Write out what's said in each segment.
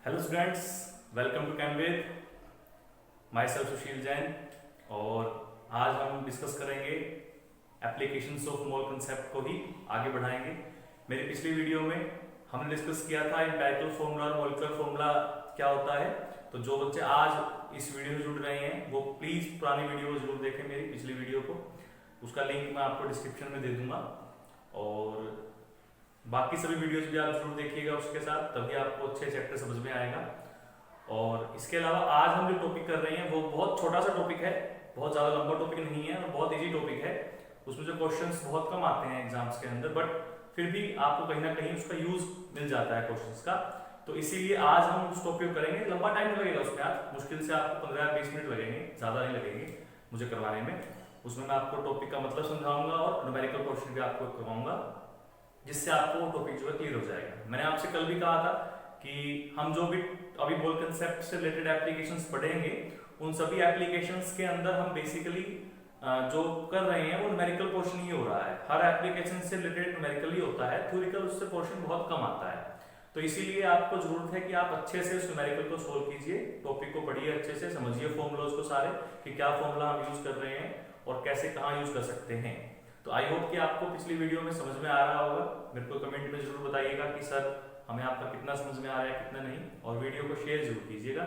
Hello students, welcome to कैमवेद। Myself Sushil Jain. और आज हम डिस्कस करेंगे एप्लीकेशंस ऑफ मोल कंसेप्ट को ही आगे बढ़ाएंगे। मेरी पिछली वीडियो में हमने डिस्कस किया था एम्पिरिकल फॉर्मूला और मॉलिक्यूलर फॉर्मूला क्या होता है। तो जो बच्चे आज इस वीडियो से जुड़ रहे हैं वो प्लीज पुरानी वीडियो जरूर देखें, मेरी पिछली वीडियो को। उसका लिंक मैं आपको डिस्क्रिप्शन में दे दूंगा और बाकी सभी वीडियोस भी आप जरूर देखिएगा उसके साथ, तभी आपको अच्छे चैप्टर समझ में आएगा। और इसके अलावा आज हम जो टॉपिक कर रहे हैं वो बहुत छोटा सा टॉपिक है, बहुत ज़्यादा लंबा टॉपिक नहीं है और बहुत इजी टॉपिक है। उसमें जो क्वेश्चंस बहुत कम आते हैं एग्जाम्स के अंदर, बट फिर भी आपको कहीं ना कहीं उसका यूज मिल जाता है क्वेश्चंस का। तो इसीलिए आज हम उस टॉपिक को करेंगे। लंबा टाइम लगेगा उसमें, आज मुश्किल से आपको 15-20 मिनट लगेंगे, ज़्यादा नहीं लगेंगे मुझे करवाने में। उसमें मैं आपको टॉपिक का मतलब समझाऊंगा और न्यूमेरिकल क्वेश्चन भी आपको करवाऊंगा, जिससे आपको वो टॉपिक जो है क्लियर हो जाएगा। मैंने आपसे कल भी कहा था कि हम जो भी अभी मोल कंसेप्ट से रिलेटेड एप्लीकेशंस पढ़ेंगे, उन सभी एप्लीकेशंस के अंदर हम बेसिकली जो कर रहे हैं वो न्यूमेरिकल पोर्शन ही हो रहा है। हर एप्लीकेशन से रिलेटेड न्यूमेरिकल ही होता है, थ्योरिकल उससे पोर्शन बहुत कम आता है। तो इसीलिए आपको जरूरत है कि आप अच्छे से उस न्यूमेरिकल को सोल्व कीजिए, टॉपिक को पढ़िए अच्छे से, समझिए फॉर्मूलाज को सारे कि क्या फॉर्मूला हम यूज कर रहे हैं और कैसे कहाँ यूज कर सकते हैं। तो आई होप कि आपको पिछली वीडियो में समझ में आ रहा होगा। मेरे को कमेंट में जरूर बताइएगा कि सर हमें आपका कितना समझ में आ रहा है कितना नहीं, और वीडियो को शेयर जरूर कीजिएगा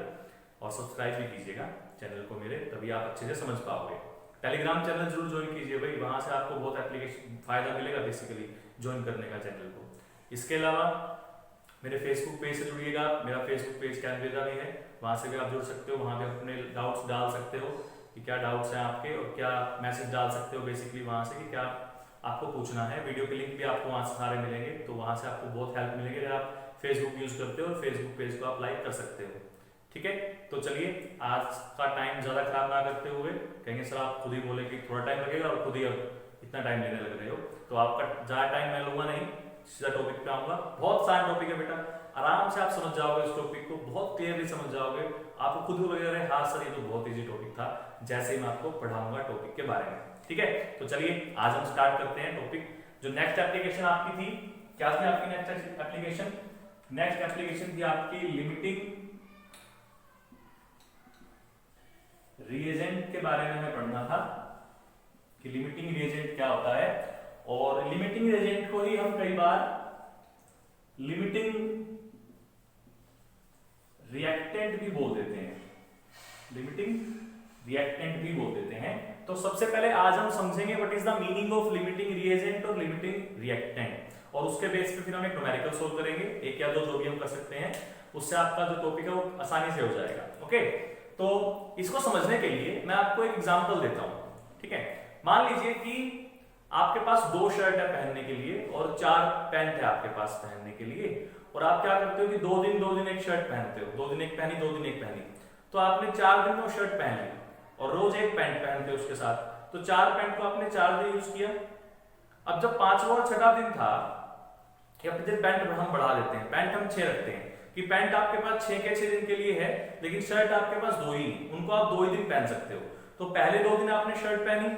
और सब्सक्राइब भी कीजिएगा चैनल को मेरे, तभी आप अच्छे से समझ पाओगे। टेलीग्राम चैनल जरूर ज्वाइन कीजिए भाई, वहां से आपको बहुत एप्लीकेशन फायदा मिलेगा बेसिकली ज्वाइन करने का चैनल को। इसके अलावा मेरे फेसबुक पेज से जुड़िएगा, मेरा फेसबुक पेज कैनवेदा भी है, वहां से भी आप जुड़ सकते हो। वहां पे अपने डाउट्स डाल सकते हो कि क्या डाउट्स हैं आपके और क्या मैसेज डाल सकते हो बेसिकली वहां से कि क्या आपको पूछना है। वीडियो के लिंक भी आपको वहां से सारे मिलेंगे, तो वहां से आपको बहुत हेल्प मिलेगी अगर आप फेसबुक यूज करते हो और फेसबुक पेज को आप लाइक कर सकते हो। ठीक है, तो चलिए आज का टाइम ज्यादा खराब ना करते हुए, कहेंगे सर आप खुद ही बोले कि थोड़ा टाइम लगेगा और खुद ही अब इतना टाइम लेने लग रहे हो, तो आपका ज्यादा टाइम मैं लूंगा नहीं, सीधा टॉपिक पे आऊंगा। बहुत सारा टॉपिक है बेटा, आराम से आप समझ जाओगे इस टॉपिक को, बहुत क्लियरली समझ जाओगे। आपको खुद को लगेगा हाँ सर ये तो बहुत इजी टॉपिक था, जैसे ही मैं आपको पढ़ाऊंगा टॉपिक के बारे में। ठीक है, तो चलिए आज हम स्टार्ट करते हैं टॉपिक। जो नेक्स्ट एप्लीकेशन आपकी थी, क्या थी आपकी नेक्स्ट एप्लीकेशन? नेक्स्ट एप्लीकेशन थी आपकी लिमिटिंग रिएजेंट के बारे में हमें पढ़ना था कि लिमिटिंग रिएजेंट क्या होता है। और लिमिटिंग रिएजेंट को ही हम कई बार लिमिटिंग रिएक्टेंट भी बोल देते हैं, लिमिटिंग रिएक्टेंट भी बोल देते हैं। तो सबसे पहले आज हम समझेंगे what is the meaning of limiting reagent और लिमिटिंग रिएक्टेंट, और उसके बेस पे फिर हम एक न्यूमेरिकल सोल्व करेंगे, एक या दो जो भी हम कर सकते हैं, उससे आपका जो टॉपिक है वो आसानी से हो जाएगा। ओके, तो इसको समझने के लिए मैं आपको एक एग्जांपल देता हूं। ठीक है, मान लीजिए कि आपके पास 2 शर्ट है पहनने के लिए और 4 पैंट है आपके पास पहनने के लिए, और आप क्या करते हो कि 2 दिन एक शर्ट पहनते हो, 2 दिन एक पहनी 2 दिन एक पहनी, तो आपने 4 दिन वो शर्ट पहन ली और रोज एक पैंट पहनते हो उसके साथ, तो 4 पैंट को आपने 4 दिन यूज किया। अब जब 5वां और 6वां दिन था कि अपने दिन पैंट हम बढ़ा देते हैं, पैंट हम 6 रखते हैं कि पैंट आपके पास 6 के 6 दिन के लिए है, लेकिन शर्ट आपके पास 2 ही, उनको आप 2 ही दिन पहन सकते हो। तो पहले 2 दिन आपने शर्ट पहनी,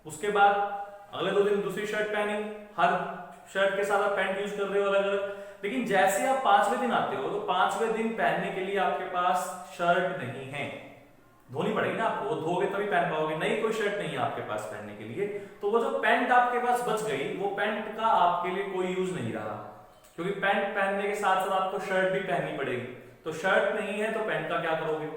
उसके बाद अगले 2 दिन दूसरी शर्ट पहनी, हर शर्ट के साथ आप पैंट यूज कर रहे हो अलग अलग। लेकिन जैसे आप 5वें दिन आते हो तो 5वें दिन पहनने के लिए आपके पास शर्ट नहीं है, धोनी पड़ेगी ना आपको, वो धोगे तभी पहन पाओगे, नई कोई शर्ट नहीं है आपके पास पहनने के लिए। तो वो जो पैंट आपके पास बच गई, वो पैंट का आपके लिए कोई यूज नहीं रहा, क्योंकि पैंट पहनने के साथ साथ आपको शर्ट भी पहननी पड़ेगी। तो शर्ट नहीं है तो पैंट का क्या करोगे?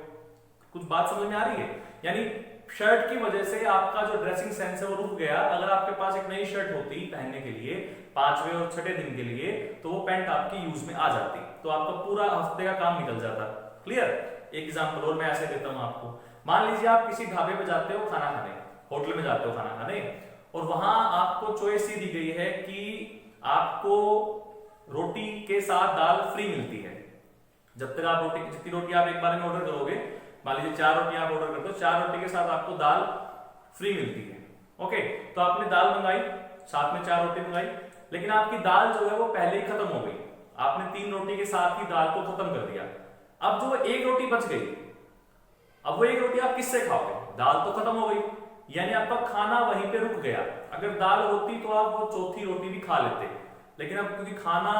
कुछ बात समझ में आ रही है? यानी शर्ट की वजह से आपका जो ड्रेसिंग सेंस है वो रुक गया। अगर आपके पास एक नई शर्ट होती पहनने के लिए 5वें और 6ठे दिन के लिए, तो वो पैंट आपकी यूज में आ जाती, तो आपका पूरा हफ्ते का काम निकल जाता। क्लियर? एक एग्जांपल और मैं ऐसे देता हूं आपको। मान लीजिए आप किसी ढाबे पे जाते हो खाना खाने, होटल में जाते हो खाना खाने, और वहां आपको चॉइस ही दी गई है कि आपको रोटी के साथ दाल फ्री मिलती है। जब तक आप जितनी रोटी आप एक बार में ऑर्डर करोगे, मान लीजिए 4 रोटी आप ऑर्डर करते हो, 4 रोटी के साथ आपको दाल फ्री मिलती है। ओके, तो आपने दाल मंगाई, साथ में 4 रोटी मंगाई, लेकिन आपकी दाल जो है वो पहले ही खत्म हो गई। आपने 3 रोटी के साथ ही दाल को खत्म कर दिया। अब जो 1 रोटी बच गई, अब वो 1 रोटी आप किससे खाओगे? दाल तो खत्म हो गई, यानी आपका खाना वहीं पे रुक गया। अगर दाल होती तो आप वो चौथी रोटी भी खा लेते, लेकिन अब क्योंकि खाना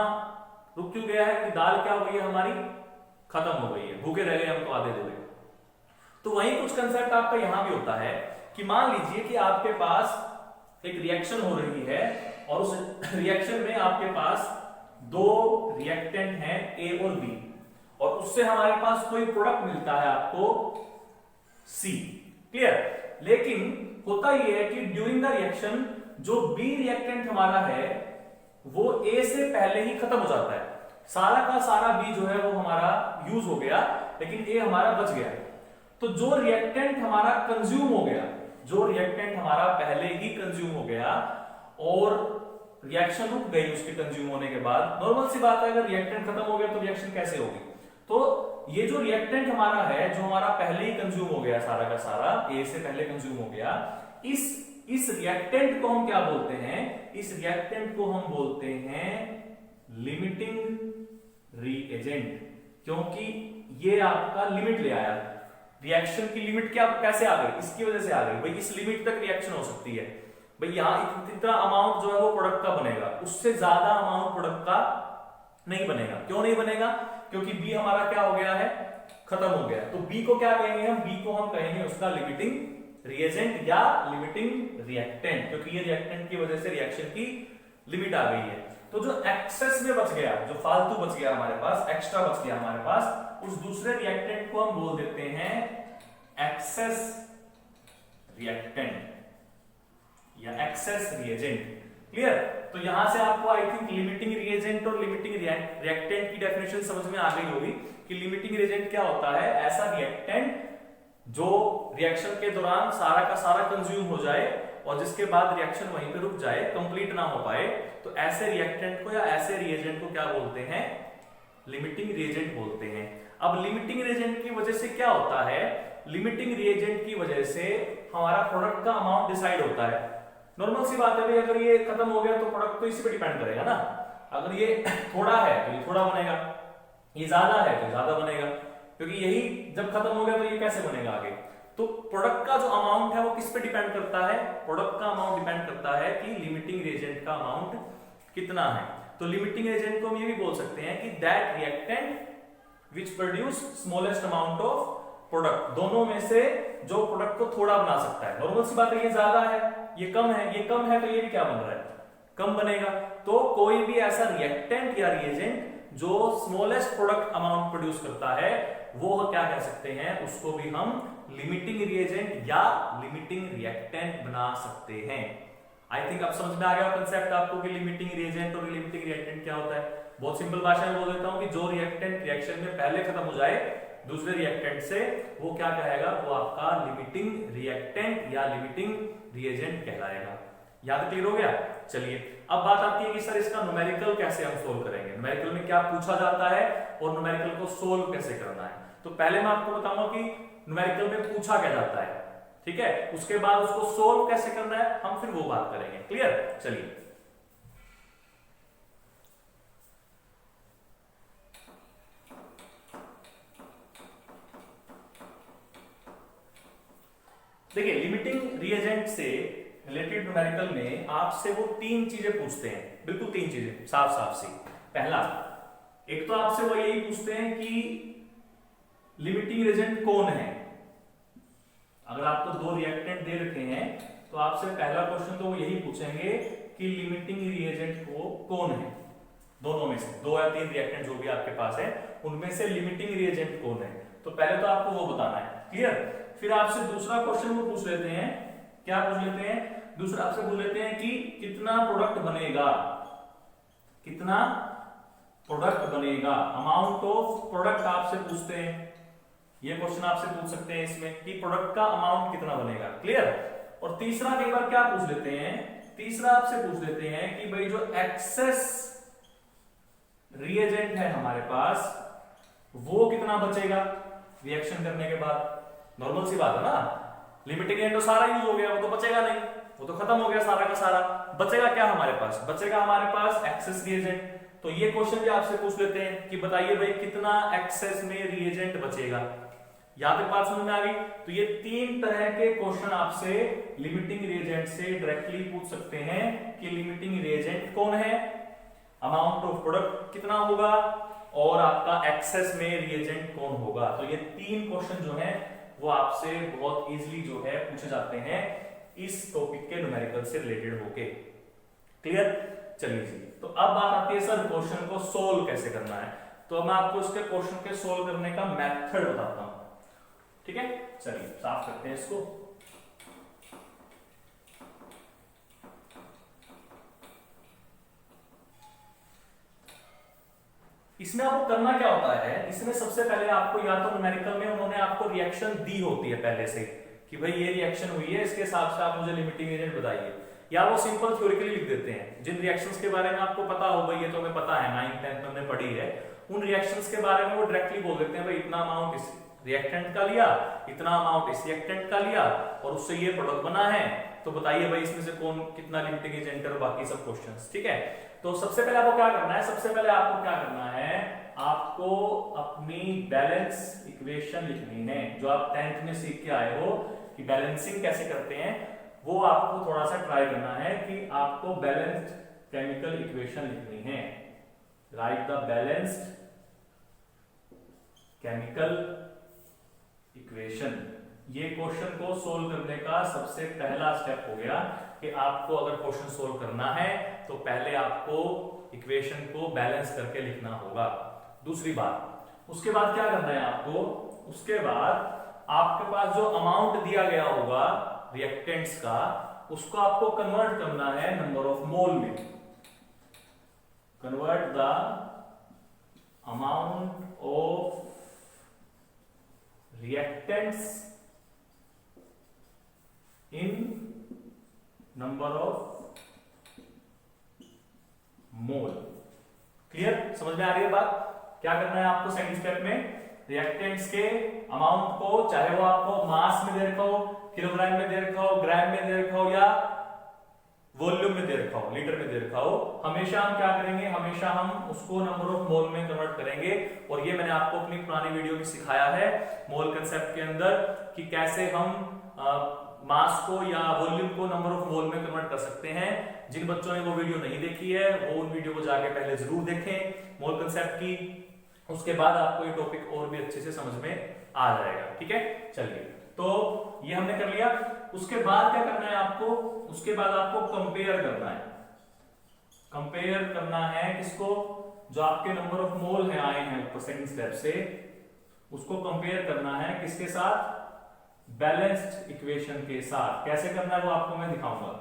रुक क्यों गया है कि दाल क्या हो गई है हमारी खत्म हो गई है, भूखे रह गए हम तो आधे अधूरे। तो वही कुछ कंसेप्ट आपका यहां भी होता है कि मान लीजिए कि आपके पास एक रिएक्शन हो रही है और उस रिएक्शन में आपके पास दो रिएक्टेंट हैं ए और बी, और उससे हमारे पास कोई प्रोडक्ट मिलता है आपको सी। क्लियर? लेकिन होता यह है कि ड्यूरिंग द रिएक्शन जो बी रिएक्टेंट हमारा है वो ए से पहले ही खत्म हो जाता है, सारा का सारा बी जो है वो हमारा यूज हो गया, लेकिन ए हमारा बच गया। तो जो रिएक्टेंट हमारा कंज्यूम हो गया, जो रिएक्टेंट हमारा पहले ही कंज्यूम हो गया और रिएक्शन रुक गई उसके कंज्यूम होने के बाद, नॉर्मल सी बात है अगर रिएक्टेंट खत्म हो गया तो रिएक्शन कैसे होगी। तो ये जो रिएक्टेंट हमारा है जो हमारा पहले ही कंज्यूम हो गया, सारा का सारा ए से पहले कंज्यूम हो गया, इस रिएक्टेंट को हम क्या बोलते हैं? इस रिएक्टेंट को हम बोलते हैं लिमिटिंग रिएजेंट, क्योंकि ये आपका लिमिट ले आया। रिएक्शन की लिमिट क्या कैसे आ गई? इसकी वजह से आ गई भाई, इस लिमिट तक रिएक्शन हो सकती है भाई, यहां इतना अमाउंट जो है वो प्रोडक्ट का बनेगा, उससे ज्यादा अमाउंट प्रोडक्ट का नहीं बनेगा। क्यों नहीं बनेगा? क्योंकि बी हमारा क्या हो गया है? खत्म हो गया। तो बी को क्या कहेंगे हम? बी को हम कहेंगे उसका लिमिटिंग रिएजेंट या लिमिटिंग रिएक्टेंट, क्योंकि ये रिएक्टेंट की वजह से रिएक्शन की लिमिट आ गई है। तो जो एक्सेस में बच गया, जो फालतू बच गया हमारे पास, एक्स्ट्रा बच गया हमारे पास, उस दूसरे रिएक्टेंट को हम बोल देते हैं एक्सेस रिएक्टेंट या एक्सेस रिएजेंट। क्लियर? तो यहां से आपको आई थिंक लिमिटिंग रिएजेंट और लिमिटिंग रिएक्टेंट की डेफिनेशन समझ में आ गई होगी कि लिमिटिंग रिएजेंट क्या होता है? ऐसा रिएक्टेंट जो रिएक्शन के दौरान सारा का सारा कंज्यूम हो जाए और जिसके बाद रिएक्शन वहीं पे रुक जाए, कंप्लीट ना हो पाए, तो ऐसे रिएक्टेंट को या ऐसे रिएजेंट को क्या बोलते हैं? लिमिटिंग रिएजेंट बोलते हैं। अब लिमिटिंग रिएजेंट की वजह से क्या होता है? लिमिटिंग रिएजेंट की वजह से हमारा प्रोडक्ट का अमाउंट डिसाइड होता है। नॉर्मल सी बात है भाई, अगर ये खत्म हो गया तो प्रोडक्ट तो इसी पे डिपेंड करेगा ना। अगर ये थोड़ा है तो ये थोड़ा बनेगा, ये ज्यादा है तो ज्यादा बनेगा, क्योंकि यही जब खत्म हो गया तो ये कैसे बनेगा आगे। तो प्रोडक्ट का जो अमाउंट है वो किस पे डिपेंड करता है? प्रोडक्ट का अमाउंट डिपेंड करता है कि लिमिटिंग रिएजेंट का अमाउंट कितना है। तो लिमिटिंग रिएजेंट को हम ये भी बोल सकते हैं कि that reactant which produce smallest amount of product, दोनों में से जो प्रोडक्ट को थोड़ा बना सकता है। नॉर्मल सी बात है, ये ज्यादा है ये कम है, ये कम है तो ये भी क्या बन रहा है? कम बनेगा। तो कोई भी ऐसा रिएक्टेंट या रिएजेंट जो स्मॉलेस्ट प्रोडक्ट अमाउंट प्रोड्यूस करता है वो क्या कह सकते हैं? उसको भी हम लिमिटिंग रिएजेंट या लिमिटिंग रिएक्टेंट बना सकते हैं। आई थिंक अब समझ में आ गया कंसेप्ट आपको कि लिमिटिंग रिएजेंट और लिमिटिंग रिएक्टेंट क्या होता है। बहुत सिंपल भाषा में बोल देता हूं कि जो रिएक्टेंट रिएक्शन में पहले खत्म हो जाए दूसरे रिएक्टेंट से, वो क्या कहेगा? वो आपका लिमिटिंग रिएक्टेंट या लिमिटिंग रिएजेंट कहलाएगा। याद क्लियर हो गया? चलिए अब बात आती है कि सर इसका न्यूमेरिकल कैसे हम सोल्व करेंगे, न्यूमेरिकल में क्या पूछा जाता है और न्यूमेरिकल को सोल्व कैसे करना है। तो पहले मैं आपको बताऊंगा कि न्यूमेरिकल में पूछा क्या जाता है, ठीक है, उसके बाद उसको सोल्व कैसे करना है हम फिर वो बात करेंगे। क्लियर? चलिए देखिए, लिमिटिंग रिएजेंट से रिलेटेड न्यूमेरिकल में आपसे वो तीन चीजें पूछते हैं, बिल्कुल तीन चीजें साफ साफ सी। पहला, एक तो आपसे वो यही पूछते हैं कि लिमिटिंग रिएजेंट कौन है। अगर आपको दो रिएक्टेंट दे रखे हैं तो आपसे पहला क्वेश्चन तो वो यही पूछेंगे कि लिमिटिंग रिएजेंट को कौन है। दोनों में से दो या तीन रिएक्टेंट जो भी आपके पास है उनमें से लिमिटिंग रिएजेंट कौन है, तो पहले तो आपको वो बताना है। क्लियर? फिर आपसे दूसरा क्वेश्चन वो पूछ लेते हैं, क्या पूछ लेते हैं? दूसरा आपसे पूछ लेते हैं कि कितना प्रोडक्ट बनेगा, कितना प्रोडक्ट बनेगा, अमाउंट ऑफ प्रोडक्ट आपसे पूछते हैं। ये क्वेश्चन आपसे पूछ सकते हैं इसमें कि प्रोडक्ट का अमाउंट कितना बनेगा। क्लियर? और तीसरा कई बार क्या पूछ लेते हैं? तीसरा आपसे पूछ लेते हैं कि भाई जो एक्सेस रिएजेंट है हमारे पास वो कितना बचेगा रिएक्शन करने के बाद। नॉर्मल सी बात है ना, लिमिटिंग एंड तो सारा यूज हो गया, वो तो बचेगा नहीं, वो तो खत्म हो गया सारा का सारा। बचेगा क्या हमारे पास? बचेगा हमारे पास एक्सेस रिएजेंट। तो ये क्वेश्चन भी आपसे पूछ लेते हैं कि बताइए भाई कितना एक्सेस में रिएजेंट बचेगा। यहां तक बात समझ में आ गई? तो ये तीन तरह के क्वेश्चन आपसे लिमिटिंग रिएजेंट से डायरेक्टली पूछ सकते हैं कि लिमिटिंग रिएजेंट कौन है, अमाउंट ऑफ प्रोडक्ट कितना होगा और आपका एक्सेस में रिएजेंट कौन होगा। तो ये 3 क्वेश्चन जो हैं वो आपसे बहुत इजीली जो है पूछे जाते हैं इस टॉपिक के न्यूमेरिकल से रिलेटेड होके। क्लियर? चलिए जी, तो अब बात आती है सर क्वेश्चन को सोल्व कैसे करना है। तो मैं आपको इसके क्वेश्चन के सोल्व करने का मेथड बताता हूं। ठीक है, चलिए साफ करते हैं इसको। इसमें आपको करना क्या होता है, इसमें सबसे पहले आपको या तो न्यूमेरिकल में उन्होंने आपको रिएक्शन दी होती है पहले से कि भाई ये रिएक्शन हुई है, इसके हिसाब से आप मुझे लिमिटिंग एजेंट बताइए, या वो सिंपल थ्योरेटिकली लिख देते हैं। जिन रिएक्शंस के बारे में आपको पता होगा, ये तो हमें पता है 9th 10th में हमने पढ़ी है, उन रिएक्शंस के बारे में वो डायरेक्टली बोल देते हैं भाई इतना अमाउंट इस रिएक्टेंट का लिया, इतना अमाउंट इस रिएक्टेंट का लिया और उससे ये प्रोडक्ट बना है, तो बताइए भाई इसमें से कौन कितना लिमिटिंग एजेंट और बाकी सब क्वेश्चंस। ठीक है, तो सबसे पहले आपको क्या करना है, सबसे पहले आपको क्या करना है, आपको अपनी बैलेंस इक्वेशन लिखनी है। जो आप 10th में सीख के आए हो कि बैलेंसिंग कैसे करते हैं, वो आपको थोड़ा सा ट्राई करना है कि आपको बैलेंस्ड केमिकल इक्वेशन लिखनी है। Right the balanced chemical equation. ये क्वेश्चन को सोल्व करने का सबसे पहला स्टेप हो गया कि आपको अगर क्वेश्चन सोल्व करना है तो पहले आपको इक्वेशन को बैलेंस करके लिखना होगा। दूसरी बात, उसके बाद क्या करना है आपको, उसके बाद आपके पास जो अमाउंट दिया गया होगा रिएक्टेंट्स का, उसको आपको कन्वर्ट करना है नंबर ऑफ मोल में। Convert the amount of reactants in number of mole. Clear? समझ में आ रही है बात? क्या करना है आपको सेकंड स्टेप में, रिएक्टेंट्स के अमाउंट को, चाहे वो आपको मास में दे रखा हो, किलोग्राम में दे रखा हो, ग्राम में दे रखा हो या वॉल्यूम में दे रखा हो, लीटर में दे रखा हो, हमेशा हम क्या करेंगे, हमेशा हम उसको नंबर ऑफ मोल में कन्वर्ट करेंगे। और ये मैंने आपको अपनी पुरानी वीडियो में सिखाया है मोल कंसेप्ट के अंदर कि कैसे हम मास को या वॉल्यूम को नंबर ऑफ मोल में कन्वर्ट कर सकते हैं। जिन बच्चों ने वो वीडियो नहीं देखी है वो उन वीडियो को जाके पहले जरूर देखें मोल कंसेप्ट की, उसके बाद आपको ये टॉपिक और भी अच्छे से समझ में आ जाएगा। ठीक है, चलिए, तो ये हमने कर लिया। उसके बाद क्या करना है आपको, उसके बाद आपको कंपेयर करना है। कंपेयर करना है किसको, जो आपके नंबर ऑफ मोल है आए हैं ऊपर सेकंड स्टेप से, उसको कंपेयर करना है किसके साथ, बैलेंस्ड इक्वेशन के साथ। कैसे करना है वो आपको मैं दिखाऊंगा,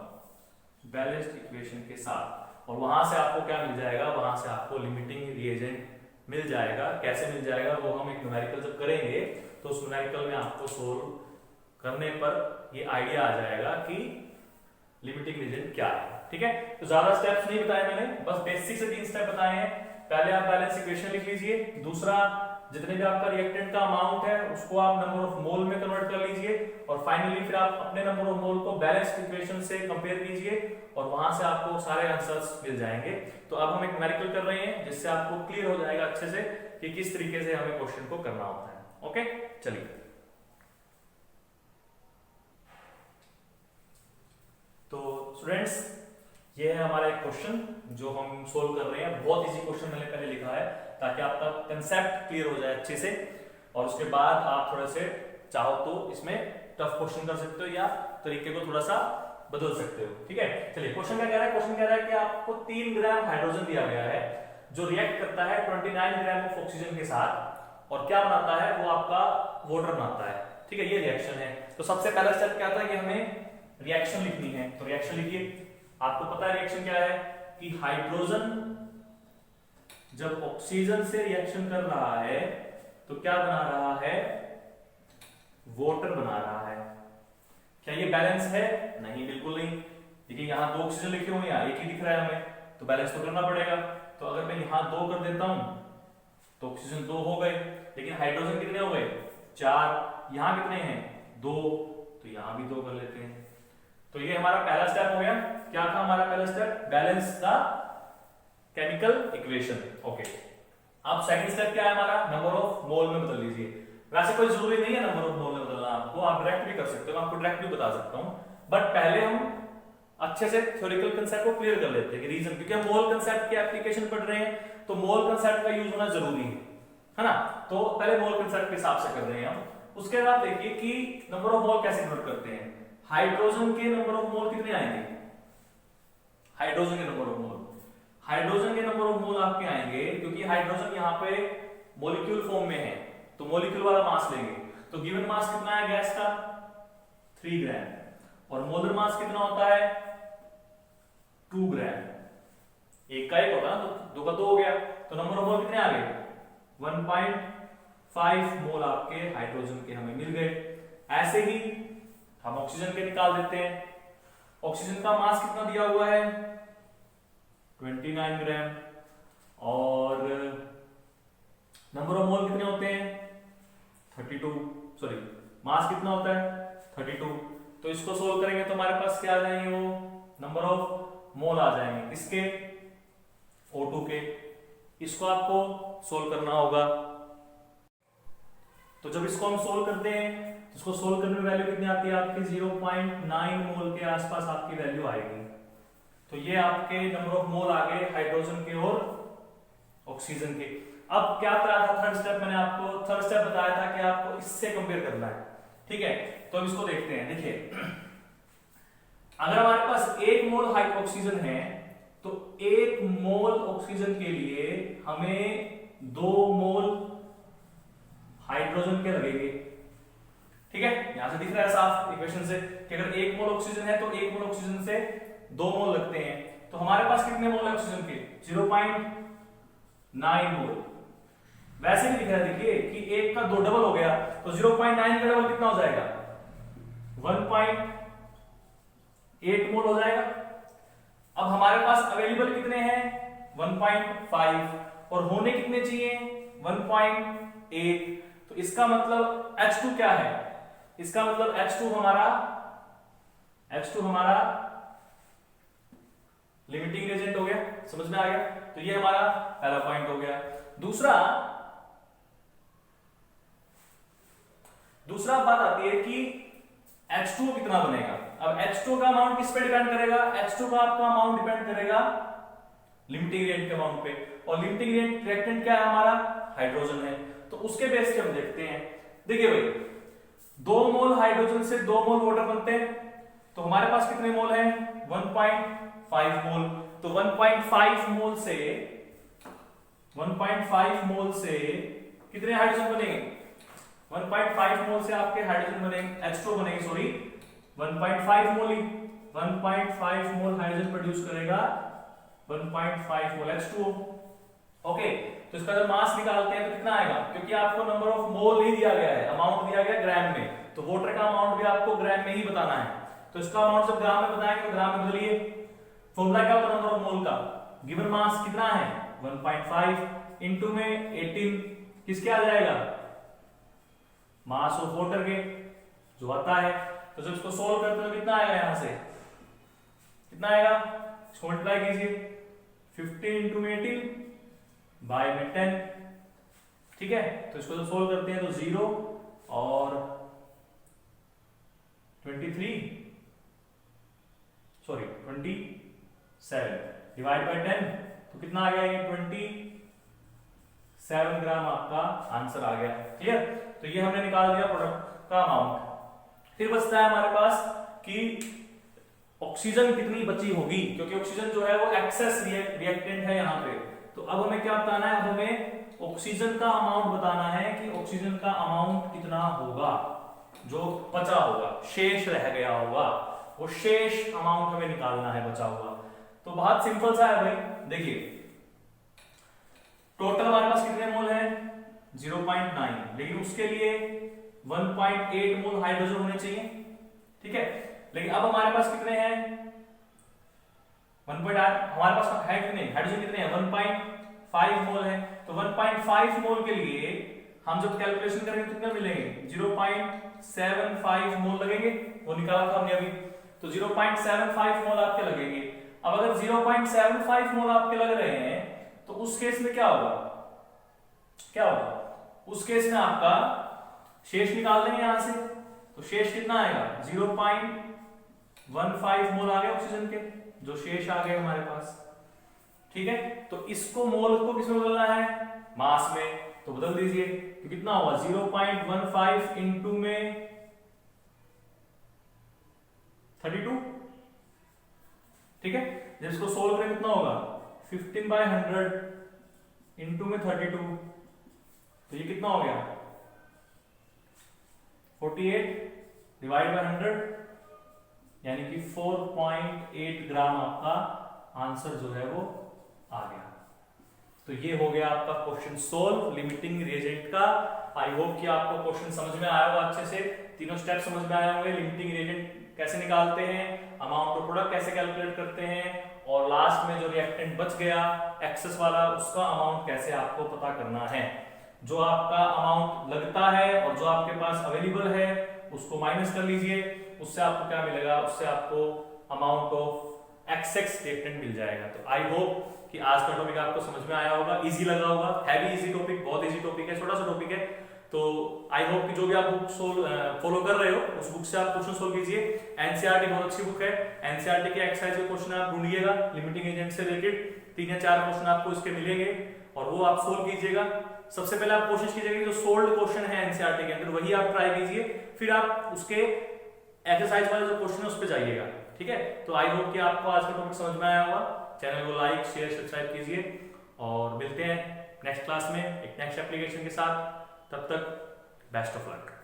बैलेंस्ड इक्वेशन के साथ। और वहां से आपको क्या मिल जाएगा, वहां से आपको लिमिटिंग रिएजेंट मिल जाएगा। कैसे मिल जाएगा वो हम एक न्यूमेरिकल जब करेंगे तो उस न्यूमेरिकल में आपको सोल्व करने पर ये आइडिया आ जाएगा कि लिमिटिंग रिएजेंट क्या है। ठीक है, तो ज्यादा स्टेप्स नहीं बताए मैंने, बस बेसिक से 3 स्टेप बताए हैं। पहले आप बैलेंस इक्वेशन लिख लीजिए, दूसरा जितने भी आपका रिएक्टेंट का अमाउंट है उसको आप नंबर ऑफ मोल में कन्वर्ट कर लीजिए, और फाइनली फिर आप अपने नंबर ऑफ मोल को बैलेंस्ड इक्वेशन से कंपेयर कीजिए और वहां से आपको सारे आंसर्स मिल जाएंगे। तो अब हम एक न्यूमेरिकल कर रहे हैं जिससे आपको क्लियर हो जाएगा अच्छे से कि किस तरीके से हमें क्वेश्चन को करना होता है। ओके, चलिए, तो स्टूडेंट्स ये है हमारा एक क्वेश्चन जो हम सोल्व कर रहे हैं। बहुत इजी क्वेश्चन मैंने पहले लिखा है ताकि आपका कंसेप्ट क्लियर हो जाए अच्छे से, और उसके बाद आप थोड़े से चाहो तो इसमें टफ क्वेश्चन कर सकते हो या तरीके को थोड़ा सा बदल सकते हो। ठीक है, चलिए, क्वेश्चन क्या कह रहा है, क्वेश्चन कह रहा है कि आपको 3 ग्राम हाइड्रोजन दिया गया है जो रिएक्ट करता है 29 ग्राम ऑफ ऑक्सीजन के साथ, और क्या बनाता है, वो आपका वाटर बनाता है। ठीक है, ये रिएक्शन है। तो सबसे पहला स्टेप क्या था कि हमें रिएक्शन लिखनी है, तो रिएक्शन लिखिए। आपको पता है रिएक्शन क्या है कि हाइड्रोजन जब ऑक्सीजन से रिएक्शन कर रहा है तो क्या बना रहा है, वाटर बना रहा है। क्या ये बैलेंस है? नहीं, बिल्कुल नहीं। देखिए यहां 2 ऑक्सीजन लिखे हुए हैं, एक ही दिख रहा है हमें, तो बैलेंस तो करना पड़ेगा। तो अगर मैं यहां 2 कर देता हूं तो ऑक्सीजन 2 हो गए, लेकिन हाइड्रोजन कितने हो गए, 4। यहां कितने हैं, 2, तो यहां भी 2 कर लेते हैं। तो ये हमारा पहला स्टेप हो गया। क्या था हमारा पहला step, balance the chemical equation. Okay, अब सेकंड स्टेप क्या है हमारा, नंबर ऑफ मोल में बदल लीजिए। वैसे कोई जरूरी नहीं है नंबर ऑफ मोल में बदलना आपको, आप डायरेक्ट भी कर सकते हो, मैं आपको डायरेक्ट भी बता सकता हूं, बट पहले हम अच्छे से थ्योरेटिकल कंसेप्ट को क्लियर कर लेते हैं कि रीजन, क्योंकि हम मोल कंसेप्ट की एप्लीकेशन पढ़ रहे हैं, तो मोल कंसेप्ट का यूज होना जरूरी है ना। तो पहले मोल कंसेप्ट के हिसाब से कर रहे हैं हम। उसके बाद देखिए कि नंबर ऑफ मोल कैसे नोट करते हैं। हाइड्रोजन के नंबर ऑफ मोल कितने आएंगे, हाइड्रोजन के नंबर ऑफ मोल, हाइड्रोजन के नंबर ऑफ मोल आपके आएंगे, क्योंकि हाइड्रोजन यहाँ पे मॉलिक्यूल फॉर्म में है तो मॉलिक्यूल वाला मास लेंगे। तो गिवन मास कितना है गैस का 3 ग्राम, और मोलर मास कितना होता है 2 ग्राम। एक का एक होगा ना, तो 2 का 2 हो गया, तो नंबर ऑफ मोल कितने आ गए 1.5 मोल आपके हाइड्रोजन के हमें मिल गए। ऐसे ही हम ऑक्सीजन के निकाल देते हैं। ऑक्सीजन का मास कितना दिया हुआ है 29 ग्राम, और नंबर ऑफ मोल कितने होते हैं 32, सॉरी मास कितना होता है 32। तो इसको सोल्व करेंगे तो हमारे पास क्या आ जाएंगे, वो नंबर ऑफ मोल आ जाएंगे किसके O2 के। इसको आपको सोल्व करना होगा। तो जब इसको हम सोल्व करते हैं, इसको सोल्व करने में वैल्यू कितनी आती है आपकी 0.9 मोल के आसपास आपकी वैल्यू आएगी। तो ये आपके नंबर ऑफ मोल आ गए हाइड्रोजन के और ऑक्सीजन के। अब क्या बताया था थर्ड स्टेप, मैंने आपको थर्ड स्टेप बताया था कि आपको इससे कंपेयर करना है, ठीक है। तो अब इसको देखते हैं। देखिए अगर हमारे पास 1 मोल ऑक्सीजन है तो 1 मोल ऑक्सीजन के लिए हमें 2 मोल हाइड्रोजन के लगेंगे, ठीक है। यहां से दिख रहा है साफ इक्वेशन से कि अगर 1 मोल ऑक्सीजन है तो 1 मोल ऑक्सीजन से 2 मोल लगते हैं। तो हमारे पास कितने मोल है ऑक्सीजन के 0.9 मोल। वैसे भी दिख रहा है देखिए कि 1 का 2 डबल हो गया, तो 0.9 का डबल कितना हो जाएगा 1.8 मोल हो जाएगा। अब हमारे पास अवेलेबल कितने हैं 1.5, और होने कितने चाहिए 1.8। तो इसका मतलब H2 क्या है, इसका मतलब H2 हमारा लिमिटिंग एजेंट हो गया, समझ में आ गया। तो ये हमारा पहला पॉइंट हो गया। दूसरा बात आती है कि H2 कितना बनेगा। अब H2 का अमाउंट किस पे डिपेंड करेगा, H2 का आपका अमाउंट डिपेंड करेगा लिमिटिंग रिएक्टेंट के अमाउंट पे, और लिमिटिंग रिएक्टेंट क्या है हमारा हाइड्रोजन है। तो उसके बेस पे हम देखते हैं। देखिए भाई 2 मोल हाइड्रोजन से 2 मोल वाटर बनते हैं, तो हमारे पास कितने मोल हैं 1.5 मोल। तो 1.5 मोल से कितने हाइड्रोजन बनेंगे 1.5 मोल से आपके हाइड्रोजन बनेंगे H2 बनेंगे, सॉरी 1.5 मोल ही 1.5 मोल हाइड्रोजन प्रोड्यूस करेगा 1.5 मोल H2O। ओके, तो इसका जब मास निकालते हैं तो कितना आएगा, क्योंकि आपको नंबर ऑफ मोल ही दिया गया है, अमाउंट दिया गया ग्राम में, तो वाटर का अमाउंट भी आपको ग्राम में ही बताना है। तो इसका अमाउंट जब ग्राम में बताएंगे तो ग्राम में बदलिए। फॉर्मूला क्या होता है नंबर ऑफ मोल का, गिवन मास कितना है 1.5 इनटू में 18 किसके आ जाएगा मास ऑफ वाटर के जो आता है। तो जब इसको सोल्व करते हो कितना आएगा, यहां से कितना आएगा, मल्टीप्लाई कीजिए 15 इंटू में 18 बाय में 10, ठीक है। तो इसको जब सोल्व करते हैं तो 0 और 27 डिवाइड बाय 10 तो कितना आ गया, ये 27 ग्राम आपका आंसर आ गया। क्लियर। तो ये हमने निकाल दिया प्रोडक्ट का अमाउंट। फिर बचता है हमारे पास कि ऑक्सीजन कितनी बची होगी, क्योंकि ऑक्सीजन जो है वो एक्सेस रिएक्टेंट है यहाँ पे। तो अब हमें क्या बताना है, अब हमें ऑक्सीजन का अमाउंट बताना है कि ऑक्सीजन का अमाउंट कितना होगा जो बचा होगा, शेष रह गया होगा, वो शेष अमाउंट हमें निकालना है बचा हुआ। तो बहुत सिंपल सा है भाई। देखिए टोटल हमारे पास कितने मोल है 0.9, लेकिन उसके लिए 1.8 मोल हाइड्रोजन होने चाहिए, ठीक है। लेकिन अब हमारे पास कितने हैं 1.8, हमारे पास है कितने हाइड्रोजन कितने हैं 1.5 मोल है। तो 1.5 मोल के लिए हम जब कैलकुलेशन करेंगे कितने मिलेंगे 0.75 मोल लगेंगे, वो निकाला था हमने अभी। तो 0.75 मोल आपके लगेंगे। अब अगर 0.75 मोल आपके लग रहे हैं तो उस केस में क्या होगा, उस केस में आपका शेष निकाल देंगे यहां से। तो शेष कितना आएगा 0.15 मोल आ गए ऑक्सीजन के, जो शेष आ गए हमारे पास, ठीक है, तो इसको मोल को किसमें बदलना है, मास में, तो बदल दीजिए, तो कितना होगा 0.15 इंटू में 32, ठीक है। जब इसको सोल्व करें कितना होगा 15/100 इंटू में 32, तो ये कितना हो गया 48 डिवाइड बाय 100, यानी कि 4.8 ग्राम आपका आंसर जो है वो आ गया। तो ये हो गया आपका क्वेश्चन सोल्व लिमिटिंग रिएजेंट का। आई होप कि आपको क्वेश्चन समझ में आया होगा अच्छे से, तीनों स्टेप समझ में आए होंगे, लिमिटिंग रिएजेंट कैसे निकालते हैं, अमाउंट ऑफ प्रोडक्ट कैसे कैलकुलेट करते हैं, और लास्ट में जो रिएक्टेंट बच गया एक्सेस वाला उसका अमाउंट कैसे आपको पता करना है। जो आपका अमाउंट लगता है और जो आपके पास अवेलेबल है उसको माइनस कर लीजिए, उससे आपको क्या मिलेगा, उससे आपको अमाउंट ऑफ एक्सेस रिएक्टेंट मिल जाएगा। तो आई होप कि आज का टॉपिक आपको समझ में आया होगा, इजी लगा होगा, है भी इजी टॉपिक, बहुत इजी टॉपिक है, छोटा सा टॉपिक है। तो आई होप कि जो भी आप बुक फॉलो कर रहे हो उस बुक से आप क्वेश्चन सोल्व कीजिए। एनसीईआरटी बहुत अच्छी बुक है, एनसीईआरटी के एक्सरसाइज के क्वेश्चन आप ढूंढिएगा लिमिटिंग एजेंट से रिलेटेड, 3 या 4 क्वेश्चन आपको इसके मिलेंगे और वो आप सोल्व कीजिएगा। सबसे पहले आप कोशिश कीजिएगा कि जो सोल्व्ड क्वेश्चन है एनसीईआरटी के अंदर वही आप ट्राई कीजिए, फिर आप उसके एक्सरसाइज वाले जो क्वेश्चन है उस पर जाइएगा, ठीक है। तो आई होप कि आपको आज का टॉपिक समझ में आया होगा। चैनल को लाइक शेयर सब्सक्राइब कीजिए और मिलते हैं नेक्स्ट क्लास में एक नेक्स्ट एप्लीकेशन के साथ। तब तक बेस्ट ऑफ लक।